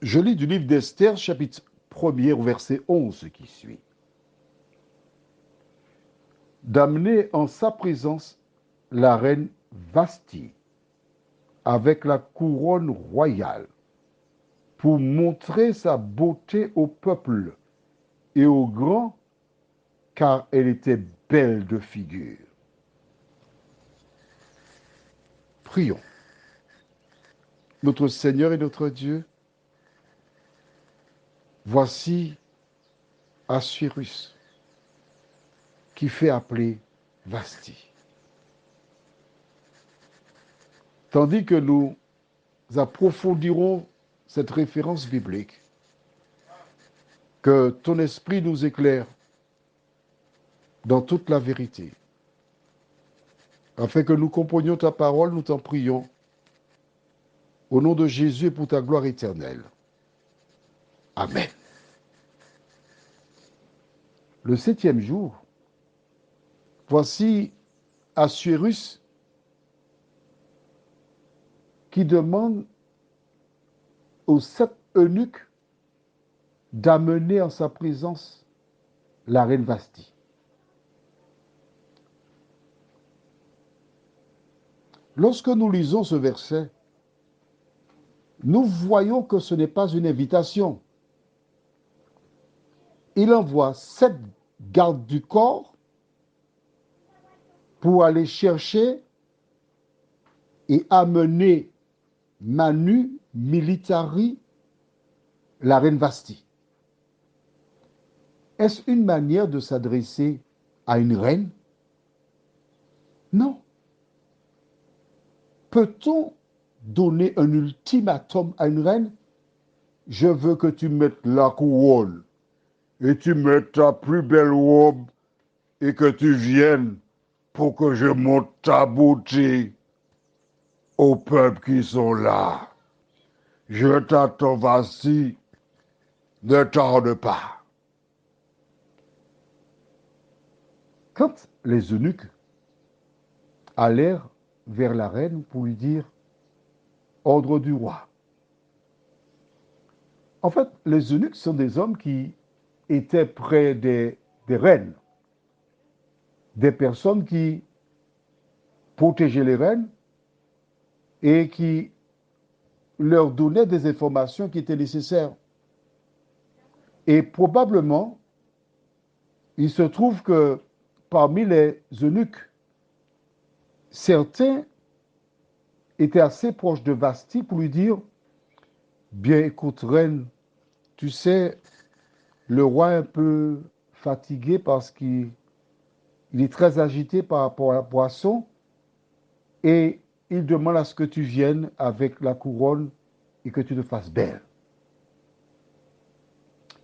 Je lis du livre d'Esther, chapitre 1er, au verset 11 qui suit. D'amener en sa présence la reine Vasti avec la couronne royale pour montrer sa beauté au peuple et aux grands, car elle était belle de figure. Prions. Notre Seigneur et notre Dieu, voici Assuérus qui fait appeler Vasti. Tandis que nous approfondirons cette référence biblique, que ton esprit nous éclaire dans toute la vérité, afin que nous comprenions ta parole, nous t'en prions, au nom de Jésus et pour ta gloire éternelle. Amen. Le 7e jour, voici Assuérus qui demande aux 7 eunuques d'amener en sa présence la reine Vasti. Lorsque nous lisons ce verset, nous voyons que ce n'est pas une invitation. Il envoie 7 gardes du corps pour aller chercher et amener manu militari la reine Vasti. Est-ce une manière de s'adresser à une reine? Non. Peut-on donner un ultimatum à une reine? Je veux que tu mettes la couronne et tu mettes ta plus belle robe et que tu viennes pour que je montre ta beauté aux peuples qui sont là. Je t'attends, Vasti, ne tarde pas. Quand les eunuques allèrent vers la reine pour lui dire « Ordre du roi », en fait, les eunuques sont des hommes qui étaient près des reines, des personnes qui protégeaient les reines et qui leur donnaient des informations qui étaient nécessaires. Et probablement, il se trouve que parmi les eunuques, certains étaient assez proches de Vasti pour lui dire « Bien, écoute, reine, tu sais, le roi est un peu fatigué parce qu'il est très agité par rapport à la boisson et il demande à ce que tu viennes avec la couronne et que tu te fasses belle. »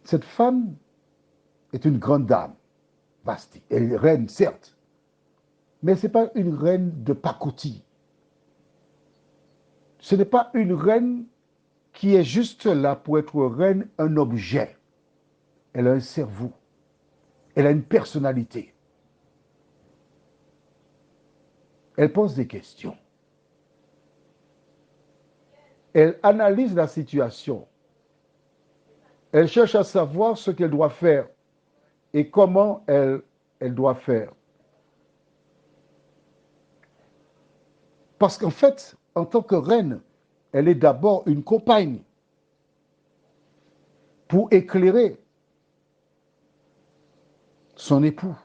Cette femme est une grande dame, Vasti. Elle est reine, certes, mais ce n'est pas une reine de pacotille. Ce n'est pas une reine qui est juste là pour être reine, un objet. Elle a un cerveau. Elle a une personnalité. Elle pose des questions. Elle analyse la situation. Elle cherche à savoir ce qu'elle doit faire et comment elle doit faire. Parce qu'en fait, en tant que reine, elle est d'abord une compagne pour éclairer son époux.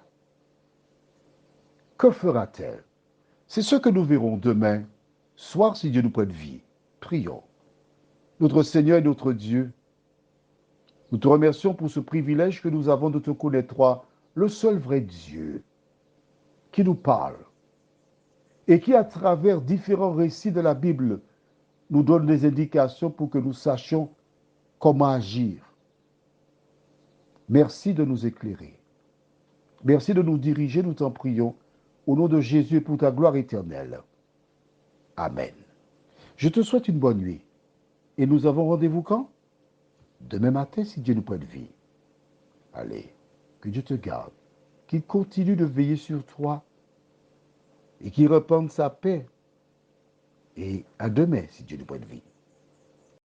Que fera-t-elle? C'est ce que nous verrons demain soir si Dieu nous prête vie. Prions. Notre Seigneur et notre Dieu, nous te remercions pour ce privilège que nous avons de te connaître, toi, le seul vrai Dieu, qui nous parle et qui, à travers différents récits de la Bible, nous donne des indications pour que nous sachions comment agir. Merci de nous éclairer. Merci de nous diriger, nous t'en prions, au nom de Jésus et pour ta gloire éternelle. Amen. Je te souhaite une bonne nuit. Et nous avons rendez-vous quand? Demain matin, si Dieu nous prête vie. Allez, que Dieu te garde, qu'il continue de veiller sur toi et qu'il répande sa paix. Et à demain, si Dieu nous prête vie.